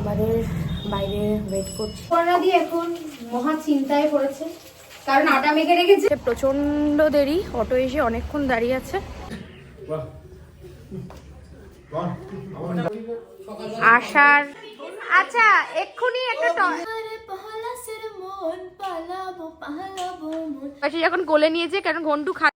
চেম্বারের বাইরে ওয়েট করছি। করোনা এখন মহা চিন্তায় পড়েছে, কারণ আটা মেখে রেখেছে। প্রচন্ড দেরি, অটো এসে অনেকক্ষণ দাঁড়িয়ে আছে। আসার আচ্ছা এক্ষুনি একটা যখন কোলে নিয়েছে, কারণ ঘন্টু খা।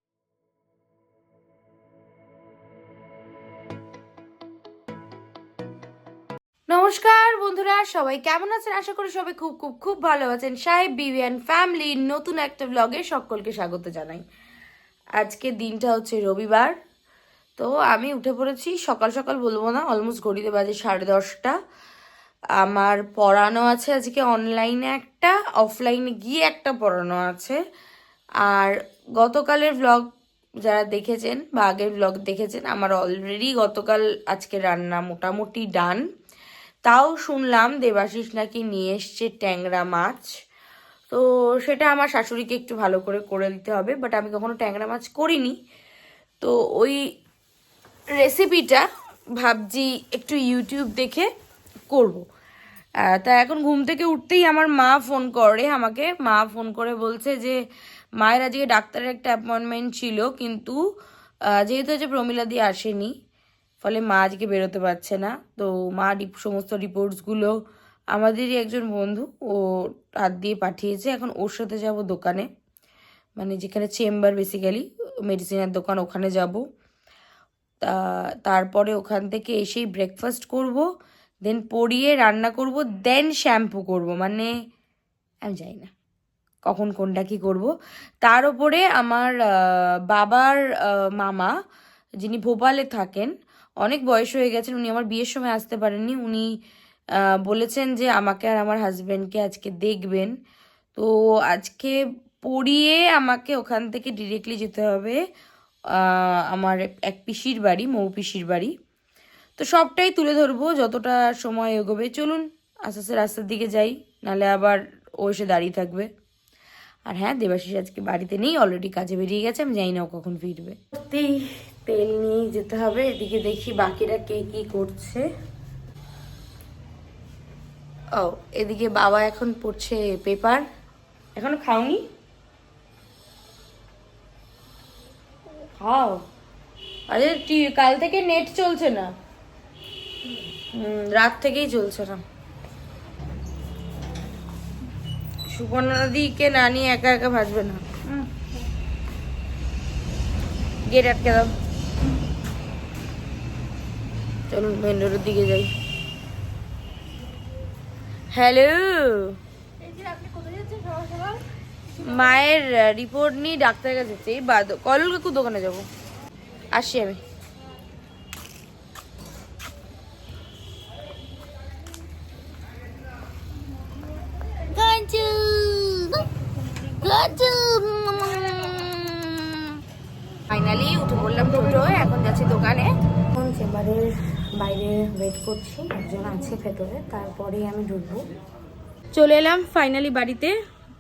নমস্কার বন্ধুরা, সবাই কেমন আছেন? আশা করি সবাই খুব খুব খুব ভালো আছেন। সাহেব বিবি অ্যান্ড ফ্যামিলির নতুন একটা ব্লগে সকলকে স্বাগত জানাই। আজকে দিনটা হচ্ছে রবিবার, তো আমি উঠে পড়েছি সকাল সকাল, বলবো না, অলমোস্ট ঘড়িতে বাজে 10:30। আমার পড়ানো আছে আজকে অনলাইনে একটা, অফলাইনে গিয়ে একটা পড়ানো আছে। আর গতকালের ব্লগ যারা দেখেছেন বা আগের ব্লগ দেখেছেন, আমার অলরেডি গতকাল আজকে রান্না মোটামুটি ডান। তাও শুনলাম দেবাশিস নাকি নিয়ে এসছে ট্যাংরা মাছ, তো সেটা আমার শাশুড়িকে একটু ভালো করে দিতে হবে। বাট আমি কখনো ট্যাংরা মাছ করিনি, তো ওই রেসিপিটা ভাবছি একটু ইউটিউব দেখে করব। তা এখন ঘুম থেকে উঠতেই আমার মা ফোন করে আমাকে। মা ফোন করে বলছে যে মায়ের আজকে ডাক্তারের একটা অ্যাপয়েন্টমেন্ট ছিল, কিন্তু যেহেতু হচ্ছে প্রমিলাদি আসেনি, ফলে মা আজকে বেরোতে পারছে না। তো মা সমস্ত রিপোর্টসগুলো আমাদেরই একজন বন্ধু ও হাত দিয়ে পাঠিয়েছে। এখন ওর সাথে যাব দোকানে, মানে যেখানে চেম্বার বেসিক্যালি মেডিসিনের দোকান, ওখানে যাব। তারপরে ওখান থেকে এসেই ব্রেকফাস্ট করব, দেন পরিয়ে রান্না করব, দেন শ্যাম্পু করব। মানে আমি জানি না কখন কোনটা কি করব। তার উপরে আমার বাবার মামা, যিনি ভোপালে থাকেন, অনেক বয়স হয়ে গেছেন, উনি আমার বিয়ের সময় আসতে পারেননি। উনি বলেছেন যে আমাকে আর আমার হাজব্যান্ডকে আজকে দেখবেন। তো আজকে পড়িয়ে আমাকে ওখান থেকে ডিরেক্টলি যেতে হবে আমার এক পিসির বাড়ি, মৌ পিসির বাড়ি। তো সবটাই তুলে ধরবো যতটা সময় এগোবে। চলুন আস্তে আস্তে রাস্তার দিকে যাই, নাহলে আবার ও এসে দাঁড়িয়ে থাকবে। আর হ্যাঁ, দেবাশিস আজকে বাড়িতে নেই, অলরেডি কাজে বেরিয়ে গেছে, আমি জানি না ও কখন ফিরবে। সত্যিই তেল নিয়ে যেতে হবে। এদিকে দেখি বাকিরা কে কি করছে। ও এদিকে বাবা এখন পড়ছে পেপার। এখনো খাওনি? খাও। আরে কাল থেকে নেট চলছে না, রাত থেকেই চলছে না। সুপর্ণা দিকে না নিয়ে একা একা ভাজবে না। গেট আটকে দাও। চলুন মেন রোডের দিকে যাই। হ্যালো, মায়ের রিপোর্ট নিয়ে ডাক্তারের কাছে যাচ্ছি। কলল কাকু দোকানে যাবো, আসি আমি। ফাইনালি উঠে পড়লাম টোটোয়, এখন যাচ্ছি দোকানে। এখন চেম্বারের বাইরে ওয়েট করছি, একজন আছে ভেতরে, তারপরেই আমি ঢুকবো। চলে এলাম ফাইনালি বাড়িতে।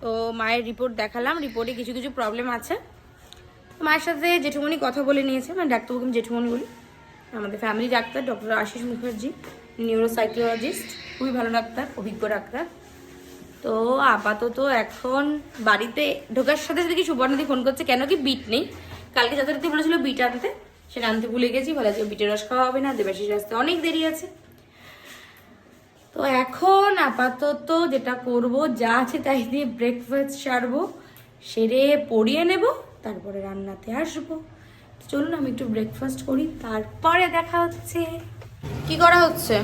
তো মায়ের রিপোর্ট দেখালাম, রিপোর্টে কিছু কিছু প্রবলেম আছে। মায়ের সাথে জেঠুমনি কথা বলে নিয়েছে, মানে ডাক্তারবাবুকে আমি জেঠুমনি বলি। আমাদের ফ্যামিলি ডাক্তার ডক্টর আশিস মুখার্জি, নিউরোসাইকোলজিস্ট, খুবই ভালো ডাক্তার, অভিজ্ঞ ডাক্তার। তো আপাতত এখন বাড়িতে ঢোকার সাথে সাথে কি সুবর্ণাদি ফোন করছে, কেন কি বিট নেই। কালকে যথারীতি বলেছিল বিট আনতে, সেটা আনতে ভুলে গেছি। বলে আজকে বিটের রস খাওয়া হবে না, দেবাশিস আসতে অনেক দেরি আছে। তো এখন আপাতত যেটা করব, যা আছে তাই দিয়ে ব্রেকফাস্ট সারবো, সেরে পরিয়ে নেব, তারপরে রান্নাতে আসবো। চলুন আমি একটু ব্রেকফাস্ট করি, তারপরে দেখা হচ্ছে। কি করা হচ্ছে?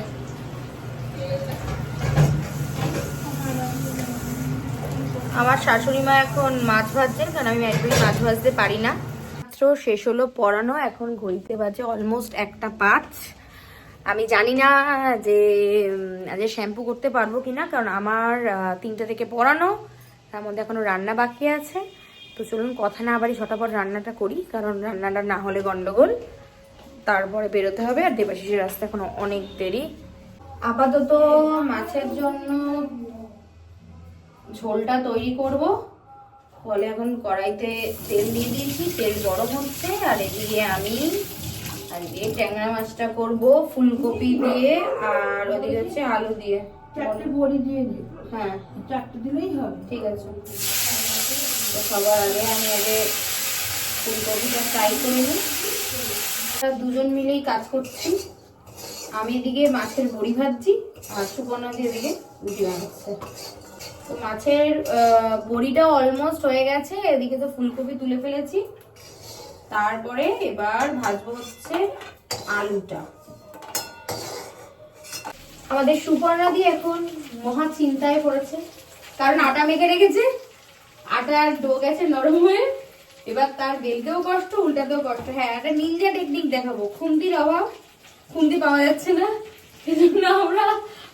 আমার শাশুড়ি মা এখন মাছ ভাজছেন, কারণ আমি একদমই মাছ ভাজতে পারি না। মাত্র শেষ হলো পড়ানো, এখন ঘড়িতে বাজে অলমোস্ট 1:05। আমি জানি না যে আজ শ্যাম্পু করতে পারবো কিনা, কারণ আমার 3টা থেকে পড়ানো, তার মধ্যে এখনো রান্না বাকি আছে। তো চলুন কথা না বাড়ি, ঝটাপট রান্নাটা করি, কারণ রান্নাটা না হলে গন্ডগোল। তারপরে বেরোতে হবে, আর দেবাশিসের রাস্তা এখনো অনেক দেরি। আপাতত মাছের জন্য ঝোলটা তৈরি করব। ফলে এখন কড়াইতে তেল দিয়ে দিয়েছি, তেল গরম হচ্ছে। আর এদিকে আমি আর এই ট্যাংরা মাছটা করব ফুলকপি দিয়ে, আর ওদিকে হচ্ছে আলু দিয়ে। চারটে বড়ি দিয়ে দিই। হ্যাঁ চারটে দিলেই হবে। ঠিক আছে। তো সবার আগে আমি আগে ফুলকপিটা ফ্রাই করে নিই। দুজন মিলেই কাজ করছি। আমি এদিকে মাছের বড়ি ভাজছি আর সুপর্ণা দিয়ে এদিকে রুটি বানাচ্ছে। তো মাছের বড়িটা অলমোস্ট হয়ে গেছে, এদিকে তো ফুলকপি তুলে ফেলেছি। তারপরে এবার ভাজবো হচ্ছে আলুটা। আমাদের সুপর্ণা দিয়ে এখন মহা চিন্তায় পড়েছে, কারণ আটা মেখে রেখেছে, আটার ডো গেছে নরম হয়ে, এবার তার বেলতেও কষ্ট উল্টাতেও কষ্ট। হ্যাঁ, একটা নিনজা টেকনিক দেখাবো। খুন্তির অভাব, খুন্তি পাওয়া যাচ্ছে না, সেজন্য আমরা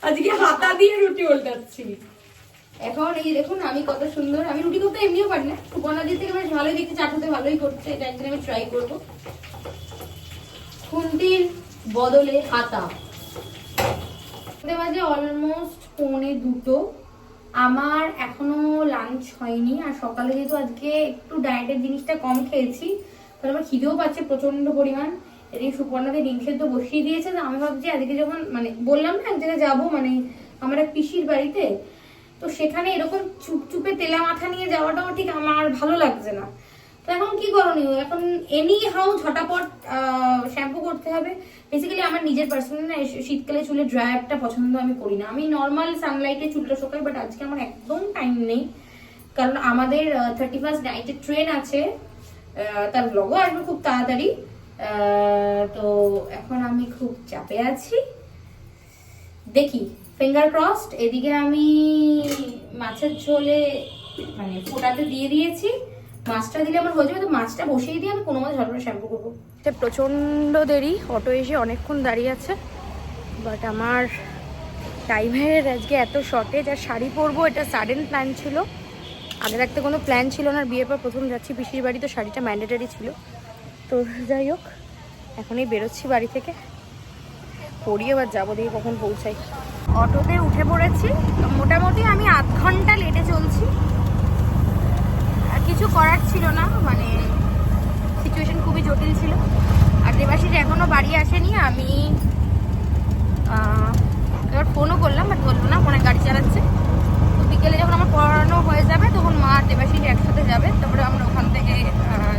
আজকে হাতা দিয়ে রুটি উল্টাচ্ছি। এখন এই দেখুন আমি কত সুন্দর, আমি রুটি করতে এমনিও পারি না, সুপর্ণা দিয়ে থেকে বেশ ভালোই দেখতে, চাটুতে ভালোই করছে। এটা একদিন আমি ট্রাই করবো। খুন্তির বদলে হাতা। বাজে অলমোস্ট 1:45। আমার এখনো লাঞ্চ হয়নি, আর সকালে যেহেতু আজকে একটু ডায়েটের জিনিসটা কম খেয়েছি, তাহলে আমার খিদেও পাচ্ছে প্রচন্ড পরিমাণ। এদিকে সুপর্ণাতে ডিম সেদ্ধ বসিয়ে দিয়েছে। তো আমি ভাবছি আজকে যখন মানে বললাম না এক জায়গায় যাবো, মানে আমার এক পিসির বাড়িতে, তো সেখানে এরকম চুপচুপে তেলা মাথা নিয়ে যাওয়াটাও ঠিক আমার ভালো লাগছে না। তো এখন কি করণীয়, এখন এনি হাউ ঝটাপট শ্যাম্পু করতে হবে। বেসিক্যালি আমার নিজের পার্সোনালি না শীতকালে চুলে ড্রায়ারটা পছন্দ আমি করি না। আমি নর্মাল সানলাইটে চুলটা শুকাই, বাট আজকে আমার একদম টাইম নেই, কারণ আমাদের 31st নাইটের ট্রেন আছে, তার ব্লগও আসবে খুব তাড়াতাড়ি। তো এখন আমি খুব চাপে আছি, দেখি ফিঙ্গার ক্রসড। এদিকে আমি মাছের ঝোলে মানে ফোটাতে দিয়ে দিয়েছি, মাছটা দিলে আমার হয়ে যাবে। তো মাছটা বসিয়ে দিয়ে আমি কোনো মতো ঝটপট শ্যাম্পু করবো। প্রচণ্ড দেরি, অটো এসে অনেকক্ষণ দাঁড়িয়ে আছে, বাট আমার টাইমের আজকে এত শর্টেজ। আর শাড়ি পরবো এটা সাডেন প্ল্যান ছিল, আগে থাকতে কোনো প্ল্যান ছিল না। বিয়ের পর প্রথম যাচ্ছি পিসির বাড়ি, তো শাড়িটা ম্যান্ডেটারি ছিল। তো যাই হোক, এখনই বেরোচ্ছি বাড়ি থেকে, পড়ি এবার যাবো, দেখি কখন পৌঁছাই। অটোতে উঠে পড়েছি, মোটামুটি আমি আধ ঘন্টা লেটে চলছি। আর কিছু করার ছিল না, মানে সিচুয়েশন খুবই জটিল ছিল। আর দেবাশিস এখনো বাড়ি আসেনি। আমি এবার ফোনও করলাম, বাট বলবো না, মনে গাড়ি চালাচ্ছে। তো বিকেলে যখন আমার পড়ানো হয়ে যাবে, তখন মা আর দেবাশিস একসাথে যাবে, তারপরে আমরা ওখান থেকে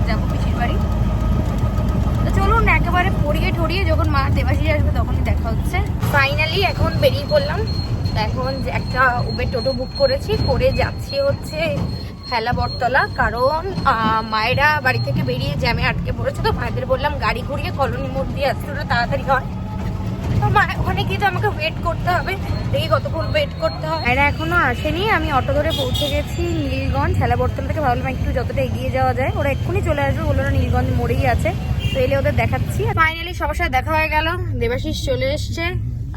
যাবো পিসির বাড়ি। তো চলুন একেবারে পড়িয়ে ঠড়িয়ে যখন মা দেবাশিস আসবে তখনই দেখা হচ্ছে। ফাইনালি এখন বেরিয়ে পড়লাম। এখন একটা উবের টোটো বুক করেছি, করে যাচ্ছি হচ্ছে ফেলা বটতলা, কারণ মায়েরা বাড়ি থেকে বেরিয়ে জ্যামে আটকে পড়েছে। তো মায়েদের বললাম গাড়ি ঘুরিয়ে কলোনি মোড় দিয়ে আসতে, ওটা তাড়াতাড়ি হয়। তো মা ওখানে গিয়ে তো আমাকে ওয়েট করতে হবে, দেখি কতক্ষণ ওয়েট করতে হয়। এরা এখনো আসেনি। আমি অটো ধরে পৌঁছে গেছি নীলগঞ্জ। ফেলা বটতলা থেকে ভাবলাম একটু যতটা এগিয়ে যাওয়া যায়, ওরা এক্ষুনি চলে আসবে বললো, ওরা নীলগঞ্জ মোড়েই আছে। তো এলে ওদের দেখাচ্ছি। ফাইনালি সবার সাথে দেখা হয়ে গেল, দেবাশিস চলে এসছে,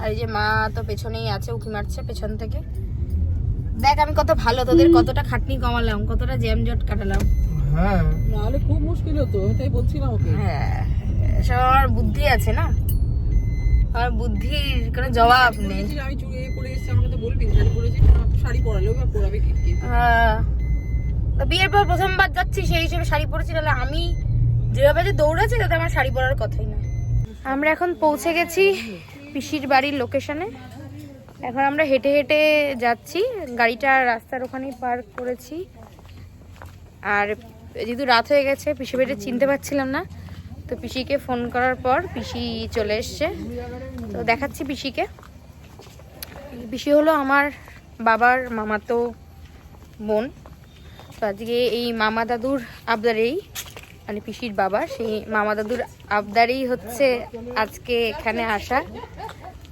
আর এই যে মা তো পেছনেই আছে, উঁকি মারছে পেছন থেকে। দেখ আমি কত ভালো, তোদের কতটা খাটনি কমালাম, কতটা জ্যাম জট কাটালাম। হ্যাঁ, নাহলে খুব মুশকিল হতো, এটাই বলছিলাম ওকে। হ্যাঁ, সব আমার বুদ্ধি আছে না, আমার বুদ্ধির কোনো জবাব নেই। আমি চুড়ি পরে এসেছি, আমাকে তো বলবি শাড়ি পরেছি, শাড়ি পরালেও বা পরাবে কি? বিয়ের পর প্রথমবার যাচ্ছি, সেই হিসেবে শাড়ি পরেছি, তাহলে আমি যেভাবে যে দৌড়াচ্ছি তাতে আমার শাড়ি পরার কথাই না। আমরা এখন পৌঁছে গেছি পিসির বাড়ির লোকেশনে। এখন আমরা হেঁটে হেঁটে যাচ্ছি, গাড়িটা রাস্তার ওখানেই পার্ক করেছি। আর যেহেতু রাত হয়ে গেছে, পিসি বাড়িটা চিনতে পারছিলাম না, তো পিসিকে ফোন করার পর পিসি চলে এসছে। তো দেখাচ্ছি পিসিকে। পিসি হলো আমার বাবার মামাতো বোন। তো আজকে এই মামা দাদুর আবদারেই, মানে পিসির বাবা, সেই মামা দাদুর আবদারেই হচ্ছে আজকে এখানে আসা।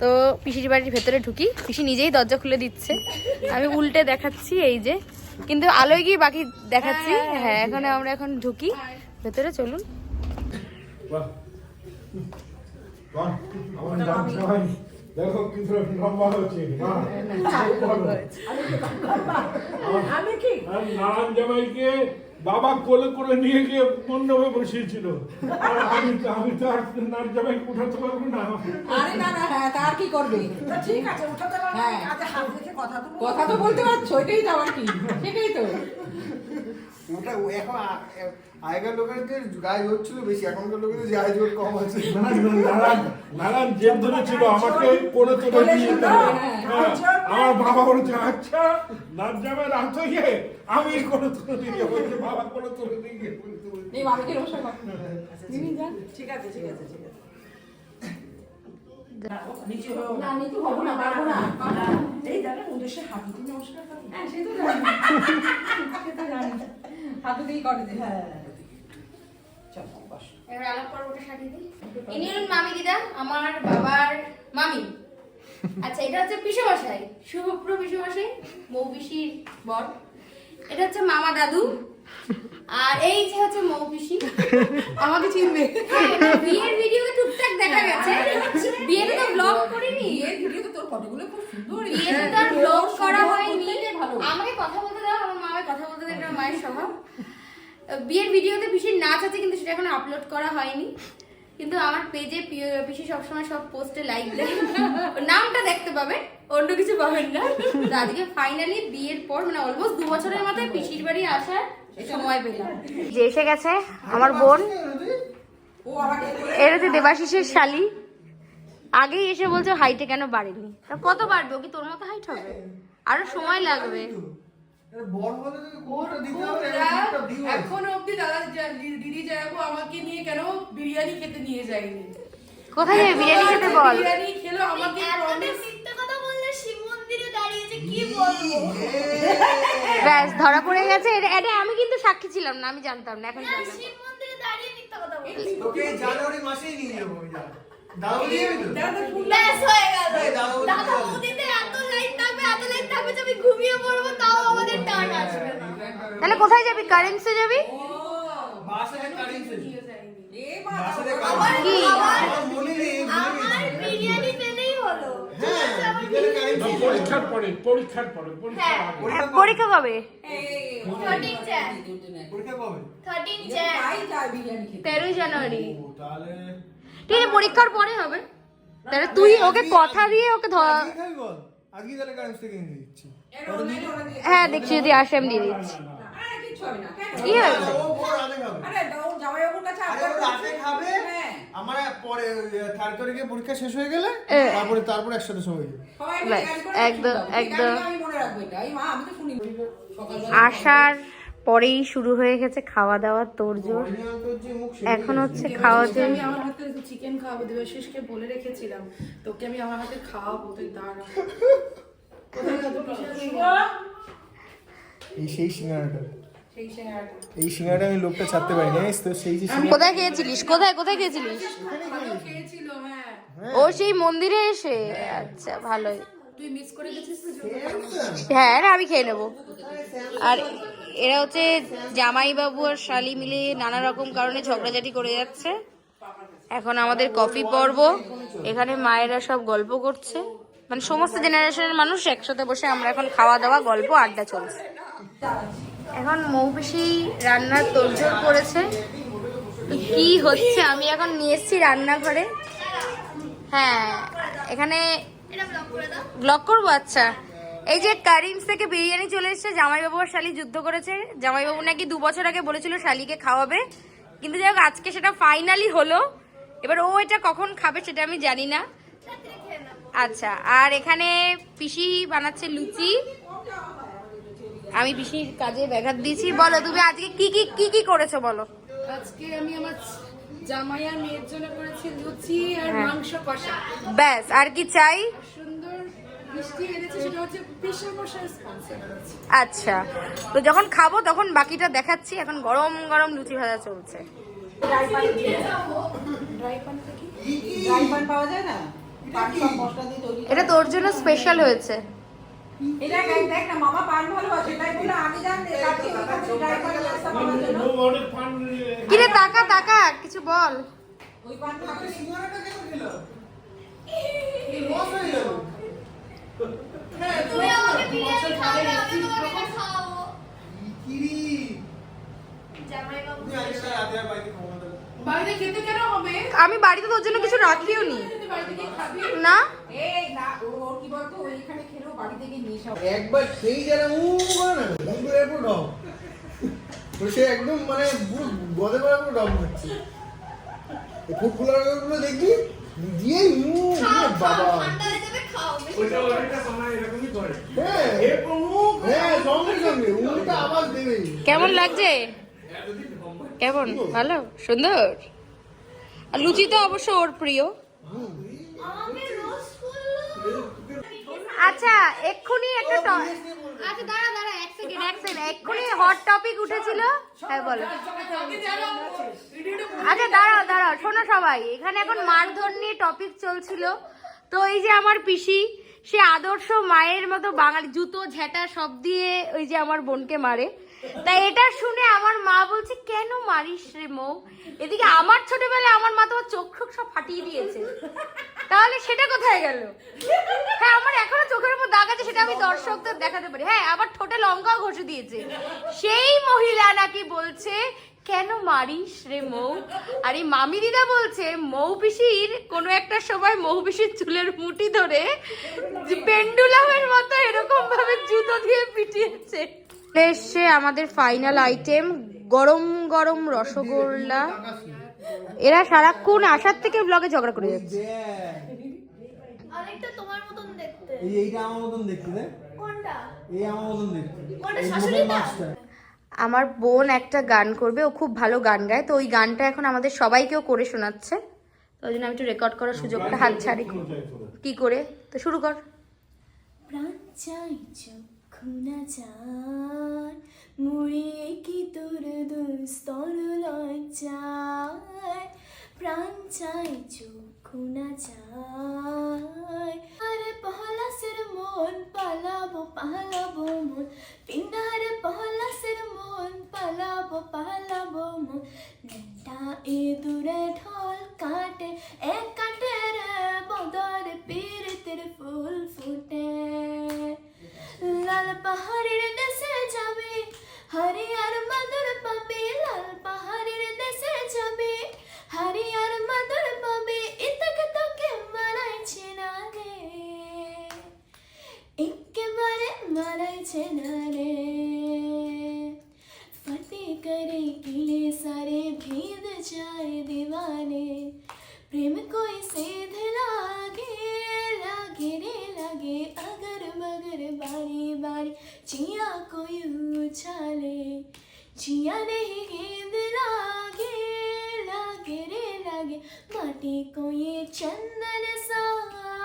তো পিসির বাড়ির ভেতরে ঢুকি, পিসি নিজেই দরজা খুলে দিচ্ছে, আমি উল্টে দেখাচ্ছি এই যে, কিন্তু আলোয় গিয়ে বাকি দেখাচ্ছি। হ্যাঁ, আমরা এখন ঢুকি ভেতরে, চলুন। দেখো কি লম্বা হচ্ছে নারায়ণ জামাইকে বাবা কোলে করে নিয়ে গিয়ে মণ্ডপে বসিয়েছিল, আর আমি তো আর নারায়ণ জামাইকে উঠাতে পারবো না। আরে না না, হ্যাঁ তার কি করবে, ঠিক আছে উঠাতে পারবে, কথা তো বলতে পারছো, এটাই তো আমার কি, সেটাই তো। ওটা এখন আগেকার লোকেদের গায়ে জোর ছিল বেশি, এখনকার লোকেদের গায়ে জোর কম আছে। নানান জেদ ধরেছিল আমাকে কোলে তুলে নিয়ে যেতে হবে। হ্যাঁ, আমার বাবা বলেছে আচ্ছা নাচ যাবে রাত হয়ে আমি কোলে তুলে নিয়ে যাবো। বলছে, বাবা কোলে তুলে নিয়ে গিয়ে এই মামিকে রোশন কর। মিমি যা। ঠিক আছে ঠিক আছে ঠিক আছে। নিচে হও। না নিচে হবো না, পারবো না। এই জানো উদ্দেশ্যে হাতে দিয়ে নমস্কার করো। হ্যাঁ সে তো জানি। সে তো জানি। হাতে দিয়ে করে দে। হ্যাঁ। চল বস। এবার আলাপ পর্বটা সাজিয়ে দিই। ইনি হলেন মামি দিদা, আমার বাবার মামি। আচ্ছা, এটা হচ্ছে পিসেমশাই, শুভপ্র পিসেমশাই, মৌ পিসির বর। এটা হচ্ছে মামা দাদু। আর এই যে হচ্ছে মৌ পিসি। আমাকে চিনবে। হ্যাঁ, এটা বিয়ের ভিডিওতে টুকটাক দেখা গেছে। বিয়েতে তো ব্লগ করিনি। এই ভিডিওতে তোর ফটোগুলো খুব সুন্দর। বিয়েতে তো আর ব্লগ করা হয়নি। ভালো। আমাকে কথা বলতে দাও, আমার মামাকে কথা বলতে দেয়, এটা মায়ের স্বভাব। বিয়ের ভিডিওতে পিসির নাচ আছে, কিন্তু সেটা এখনো আপলোড করা হয়নি। কিন্তু আমার পেজে পিসি সবসময় সব পোস্টে লাইক দেয়, নামটা দেখতে পাবেন, অন্য কিছু পাবেন না। তো আজকে ফাইনালি বিয়ের পর মানে অলমোস্ট 2 বছরের মাথায় পিসির বাড়ি আসার সময় পেলাম। যে এসে গেছে আমার বোন, ও আমাকে এর হচ্ছে দেবাশিসের শালি। আগেই এসে বলছে হাইটে কেন বাড়েনি। তা কত বাড়বে? ও কি তোর মতো হাইট হবে? আরো সময় লাগবে। বল বলে তো কোনটা দিতে হবে, একটা দিও। এখনো অবধি দাদা দিদি যাবো আমাকে নিয়ে কেন বিরিয়ানি খেতে নিয়ে যায়নি। কোথায় যাবে বিরিয়ানি খেতে বল? বিরিয়ানি খেলো আমাকে প্রমিস। মিথ্যা কথা বললে শিব মন্দিরে দাঁড়িয়েছে কি বলবো? ব্যাস ধরা পড়ে গেছে। এটা আমি কিন্তু সাক্ষী ছিলাম না, আমি জানতাম না, এখন না, জানলাম। শিব মন্দিরে দাঁড়িয়ে মিথ্যা কথা বলছে। তোকে জানুয়ারি মাসেই নিয়ে যাবো আমি যা। দাও দিয়ে যাবি তো? দাদা ফুল ব্যাস হয়ে গেল। এই দাদা বলছে দাদা বলো। বৌদিতে এত লাইট থাকবে যে আমি ঘুমিয়ে পড়বো, তাও আমাদের টান আসবে না। তাহলে কোথায় যাবি? কারেন্সে যাবি? বাসে কারেন্সি। এ বাবা বাসে কি? আমার মনে নেই, আমার বিরিয়ানি পেলেই হলো। হ্যাঁ, বিকেলে কারেন্সি। পরীক্ষার পরে হ্যাঁ। পরীক্ষা কবে? 13 চ্যান। পরীক্ষা কবে? 13 চ্যান। তাই যায় বিরিয়ানি খেতে। 13 জানুয়ারি। ও, তাহলে ঠিক আছে, পরীক্ষার পরে হবে। তাহলে তুই ওকে কথা দিয়ে ওকে আজকে খাবি বল? আজকে তাহলে কারেন্সি থেকে নিয়ে দিচ্ছি। হ্যাঁ, দেখছি যদি আসে আমি দিয়ে দিচ্ছি। আরে কিছু হবে না। কেন? কি হয়েছে? ও বড় রাতে খাবে। আরে ও জামাইবাবুর কাছে আরে ও রাতে খাবে। হ্যাঁ। আমার পরে 3 তারিখে পরীক্ষা শেষ হয়ে গেলে তারপরে একসাথে সময় যাবে। সবাই ব্যাস, গাড়ি করে একদম, শুনতে হবে। একদম। এই গাড়িটা আমি মনে রাখবো এটা। এই মা আমি তো শুনি সকালবেলা। আসার পরেই শুরু হয়ে গেছে খাওয়া দাওয়ার তোড়জোড়। এখন হচ্ছে খাওয়ার জন্য আমি আমার হাতে চিকেন খাওয়াবো, দেবাশিসকে বলে রেখেছিলাম তোকে আমি আমার হাতে খাওয়াবো, তুই দাঁড়া। কোথায় গেল পিসা? এই সেই সিঙ্গারাটা, সেই সিঙ্গাড়াটা। এই সিঙ্গারাটা আমি লোকটা ছাড়তে পারি না, তো সেই যে কোথায় খেয়েছিলিস? কোথায় খেয়েছিলিস? ভালো খেয়েছিল, হ্যাঁ। ও সেই মন্দিরে এসে? আচ্ছা, ভালোই। তুই মিস করে গেছিস তো? হ্যাঁ না, আমি খেয়ে নেবো। আর এরা হচ্ছে জামাইবাবু আর শালি মিলে নানা রকম কারণে ঝগড়াঝাটি করে যাচ্ছে। এখন আমাদের কফি পর্ব। এখানে মায়েরা সব গল্প করছে, মানে সমস্ত জেনারেশনের মানুষ একসাথে বসে আমরা এখন খাওয়া দাওয়া গল্প আড্ডা চলছে। এখন মৌপিসি রান্নার তোড়জোড় করেছে। তো কি হচ্ছে, আমি এখন নিয়ে এসেছি রান্নাঘরে। হ্যাঁ, এখানে এটা ব্লক করে দাও। ব্লগ করবো। আচ্ছা, এই যে কারিমস থেকে বিরিয়ানি চলে এসেছে। জামাইবাবু আর শালি যুদ্ধ করেছে। জামাইবাবু নাকি 2 বছর আগে বলেছিল শালিকে খাওয়াবে, কিন্তু যাই হোক আজকে সেটা ফাইনালি হলো। এবার ও এটা কখন খাবে সেটা আমি জানি না। আচ্ছা, আর এখানে পিসি বানাচ্ছে লুচি। আমি পিসির কাজে ব্যাঘাত দিয়েছি। বলো তুমি আজকে কি কি করেছো বলো। আজকে আমি আমার জামাই আর মেয়ের জন্য করেছি লুচি আর মাংস কষা। ব্যাস, আর কি চাই? সুন্দর মিষ্টি এনেছে, সেটা হচ্ছে পিসা মশাই স্পন্সর করেছে। আচ্ছা, তো যখন খাবো তখন বাকিটা দেখাচ্ছি। এখন গরম গরম লুচি ভাজা চলছে। ড্রাই পান পাওয়া যায় না? পান সব মশলা দিয়ে তৈরি। এটা তোর জন্য স্পেশাল হয়েছে। এটা দেখ না, মামা পান ভালোবাসে, তাই বলে আমি জানি কালকে ড্রাই পান রাস্তা পাওয়ার জন্য অনেক পান কিরে তাকা কিছু বল। ওই পান খাবে। সিঙ্গারাটা কেন খেলো? এই লস হয়ে গেল। তুমি আমাকে বিরিয়ানি খাওয়াবে, আমি তোমাকে এটা খাওয়াবো। কিরি জামাইবাবু তুমি আজকে তাহলে রাতে আর বাইরে খাবো না তাহলে। বাইরে খেতে কেন হবে? আমি বাড়িতে তোর জন্য কিছু রাখিও নি। তুই বাড়ি থেকে খাবি না, এই না, ওর কি বলতো ওইখানে খেলেও বাড়ি থেকে নিয়ে এসে একবার সেই যারা উ করে না মুন্ডু এয়ারপোর্ট সে একদম মানে পুরো গদে করে পুরো ডব হচ্ছে এই ফুটফুলার গুলো দেখবি দিয়ে বাবা ঠান্ডা হয়ে যাবে খাও ওইটা ওইটা বানায় এরকমই করে হ্যাঁ এ প্রমুখ হ্যাঁ সঙ্গে সঙ্গে উল্টা আওয়াজ দেবেই কেমন লাগছে? কেমন? ভালো, সুন্দর। আর লুচি তো অবশ্য ওর প্রিয়। আমাকে রোজ করলো। আচ্ছা এক্ষুনি একটা আচ্ছা দাঁড়া এক সেকেন্ড এক্ষুনি হট টপিক উঠেছিল। হ্যাঁ বলো। আচ্ছা দাঁড়াও শোনো সবাই, এখানে এখন মারধর নিয়ে টপিক চলছিল। তো এই যে আমার পিসি, সে আদর্শ মায়ের মতো বাঙালি, জুতো ঝেঁটা সব দিয়ে ওই যে আমার বোনকে মারে। তাই এটা শুনে আমার মা বলছে কেন মারিস রে মৌ? এদিকে আমার ছোটবেলায় আমার মা তোমার চোখ সব ফাটিয়ে দিয়েছে, তাহলে সেটা কোথায় গেল? হ্যাঁ আমার এখনো চোখের উপর দাগ আছে, সেটা আমি দর্শকদের দেখাতে পারি। হ্যাঁ আবার ঠোঁটে লঙ্কাও ঘষে দিয়েছে। সেই মহিলা নাকি বলছে কেন মারিস রে মৌ? আর এই মামি দিদা বলছে মৌ পিসির কোনো একটা সময় মৌ পিসির চুলের মুঠি ধরে পেন্ডুলামের মতো এরকম ভাবে জুতো দিয়ে পিটিয়েছে। এসছে আমাদের ফাইনাল আইটেম, গরম গরম রসগোল্লা। এরা সারাক্ষণ আসার থেকে ব্লগে ঝগড়া করে যাচ্ছে। আরেকটা তোমার মতন দেখতে। এইটা আমার মতন দেখতে রে কোনটা? এই আমার মতন দেখতে কোনটা শাশুড়িটা? আমার বোন একটা গান করবে, ও খুব ভালো গান গায়, তো ওই গানটা এখন আমাদের সবাইকেও করে শোনাচ্ছে। তো ওই জন্য আমি একটু রেকর্ড করার সুযোগটা হাত ছাড়ি। কি করে? তো শুরু কর। প্রাণ চাই চক্ষু না চান মুড়িয়ে কি তোর দুস্তর লজ্জায়, প্রাণ চাই চক্ষু না চাই। আরে পহলাসের মন পালাবো মন, পিন্ডারে পহলাসের মন পালাবো মন। নেটা এ দূরে ঢোল কাটে এক কাটে রে বদর পীড়িতের ফুল ফুটে। লাল পাহাড়ের দেশে যাবে হরিয়ার মাদুর পাবে, লাল পাহাড়ের দেশে যাবে হরিয়ার মাদুর পাবে। ইতকে তোকে মারাইছে না রে, একেবারে মারাইছে না রে। फते करे किले सारे भेद जाए दीवाने, प्रेम कोई सेध लागे रे लागे अगर मगर बारी बारी जिया कोई उछाले, जिया नहीं गेंद लागे रे लागे माटी को ये चंदन सा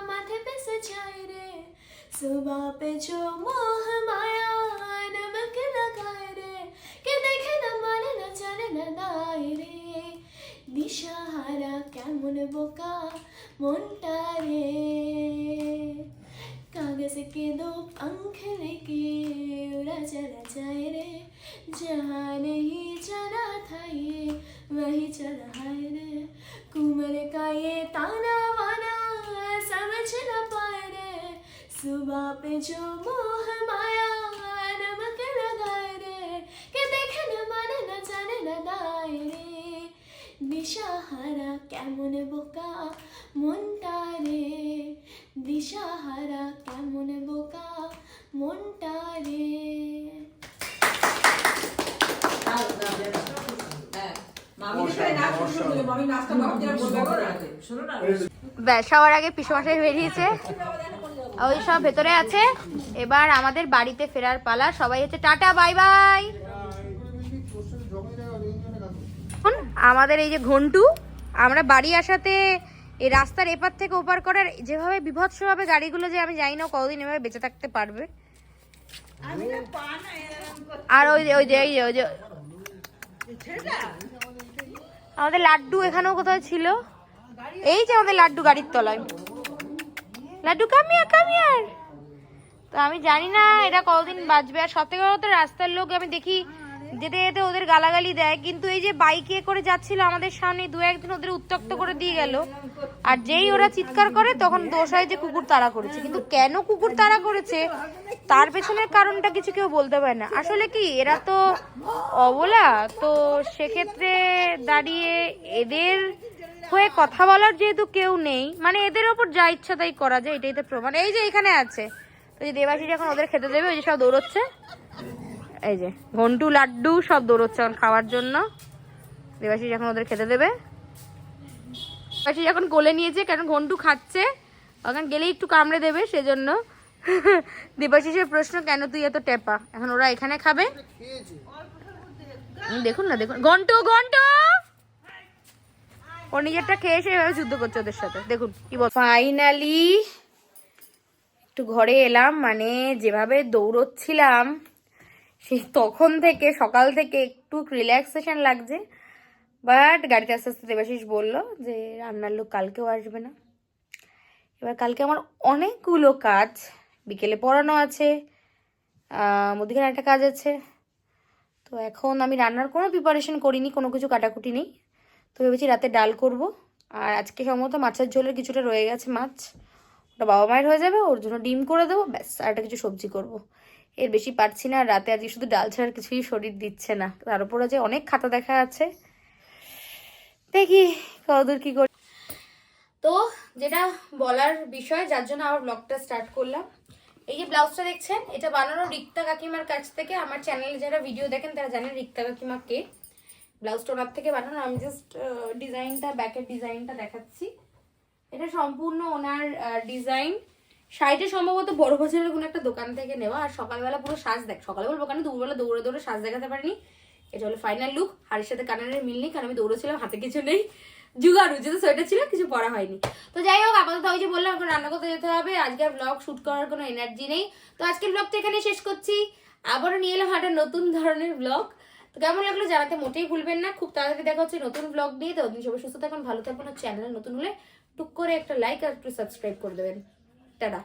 माथे पे सजाए रे। सुबह पे जो मोह माया नमक लगाए रे, के देखे न माने न जाने न दाए रे। दिशाहारा केमन बोका मोन्टा रे, कागज के दो पंख लेके उड़ा चला जाए रे। जहाँ नहीं जाना था ये वही चला है रे, कुमर का ये ताना वाना समझ न पाए रे। सुबह पे जो मोह माया नमक लगाए रे, के देखे न माने न जाने न दाए रे। दिशाहारा केमन बोका मोन्टा रे, दिशाहारा केमन बोका मोन्टा रे। ব্যাস সবার আগে পিসমশাই বেরিয়েছে, ওই সব ভেতরে আছে। এবার আমাদের বাড়িতে ফেরার পালা। সবাই হচ্ছে টাটা বাই বাই। আমাদের এই যে ঘন্টু, আমরা বাড়ি আসাতে এই রাস্তার এপার থেকে ওপার করার যেভাবে বিভৎসভাবে গাড়িগুলো, যে আমি জানি না কতদিন এভাবে বেঁচে থাকতে পারবে। আর ওই যে আমাদের লাড্ডু এখানেও কোথাও ছিল, এই যে আমাদের লাড্ডু গাড়ির তলায়। লাড্ডু কামিয়ার। তো আমি জানি না এটা কতদিন বাঁচবে। আর সব থেকে বড় তো রাস্তার লোক আমি দেখি যেতে যেতে ওদের গালাগালি দেয়, কিন্তু এই যে বাইকে করে যাচ্ছিল আমাদের সামনে, দু একদিন ওদের উত্ত্যক্ত করে দিয়ে গেল। আর যেই ওরা চিৎকার করে তখন দোষ হয় যে কুকুর তাড়া করেছে, কিন্তু কেন কুকুর তাড়া করেছে তার পেছনের কারণটা কিছু কেউ বলতে পারে না। আসলে কি এরা তো অবলা, তো সেক্ষেত্রে দাঁড়িয়ে এদের হয়ে কথা বলার যেহেতু কেউ নেই, মানে এদের ওপর যা ইচ্ছা তাই করা যায়, এটাই তো প্রমাণ। এই যে এখানে আছে, তো যে দেবাশিস এখন ওদের খেতে দেবে, ওই যে সব দৌড়চ্ছে। এই যে ঘন্টু লাড্ডু সব দৌড়চ্ছে এখন খাওয়ার জন্য। দেবাশিস এখন ওদের খেতে দেবে। দেবাশিস এখন কোলে নিয়েছে কারণ ঘন্টু খাচ্ছে, ওখানে গেলে একটু কামড়ে দেবে সেজন্য। দেবাশিসের প্রশ্ন, কেন তুই এত টেপা? এখন ওরা এখানে খাবে। দেখুন না, দেখুন ঘন্টু ঘন্টু ও নিজেরটা খেয়ে এসে এভাবে যুদ্ধ করছে ওদের সাথে। দেখুন কি বল। ফাইনালি একটু ঘরে এলাম, মানে যেভাবে দৌড়চ্ছিলাম সেই তখন থেকে, সকাল থেকে একটু রিল্যাক্সেশন লাগছে। বাট গাড়িতে আস্তে আস্তে দেবাশিস বললো যে রান্নার লোক কালকেও আসবে না। এবার কালকে আমার অনেকগুলো কাজ, বিকেলে পড়ানো আছে, মধ্যখানে একটা কাজ আছে। তো এখন আমি রান্নার কোনো প্রিপারেশন করিনি, কোনো কিছু কাটাকুটি নেই। তো ভেবেছি রাতে ডাল করব। আর আজকে সম্ভবত মাছের ঝোলের কিছুটা রয়ে গেছে মাছ, ওটা বাবা মায়ের হয়ে যাবে, ওর জন্য ডিম করে দেবো, ব্যাস। আর একটা কিছু সবজি করব, এর বেশি পারছি না। রাতে আজকে শুধু ডাল ছাড়া কিছুই শরীর দিচ্ছে না। তার উপরে যে অনেক খাতা দেখা আছে, দেখি কতদূর কি করি। তো যেটা বলার বিষয়, যার জন্য আবার ব্লগটা স্টার্ট করলাম, এই যে ব্লাউজটা দেখছেন, এটা বানানো রিক্তা কাকিমার কাছ থেকে। আমার চ্যানেলে যারা ভিডিও দেখেন তারা জানেন রিক্তা কাকিমা কে। ব্লাউজটা ওনার থেকে বানানো। আমি জাস্ট ডিজাইনটা, ব্যাকের ডিজাইনটা দেখাচ্ছি। এটা সম্পূর্ণ ওনার ডিজাইন। শাড়িটা সম্ভবত বড় বাজারের কোনো একটা দোকান থেকে নেওয়া। আর সকালবেলা পুরো সাজ দেখ, সকালে বলবো কেন, দুপুরবেলা দৌড়ে দৌড়ে সাজ দেখাতে পারিনি। এটা হলো ফাইনাল লুক। হাড়ির সাথে কানের মিল নেই কারণ আমি দৌড়েছিলাম, হাতে কিছু নেই, জুগাড়ু যেহেতু সোয়েটার ছিল, কিছু পরা হয়নি। তো যাই হোক, আপাতত ওই যে বললাম এখন রান্না করতে যেতে হবে। আজকে ব্লগ শুট করার কোনো এনার্জি নেই। তো আজকের ব্লগটা এখানে শেষ করছি। আবারও নিয়ে এলাম একটা নতুন ধরনের ব্লগ। তো কেমন লাগলো জানাতে মোটেই ভুলবেন না। খুব তাড়াতাড়ি দেখা হচ্ছে নতুন ব্লগ নিয়ে। তো সবাই সুস্থ থাকুন, ভালো থাকুন। আর চ্যানেলে নতুন হলে টুক করে একটা লাইক আর একটু সাবস্ক্রাইব করে দেবেন। টাটা।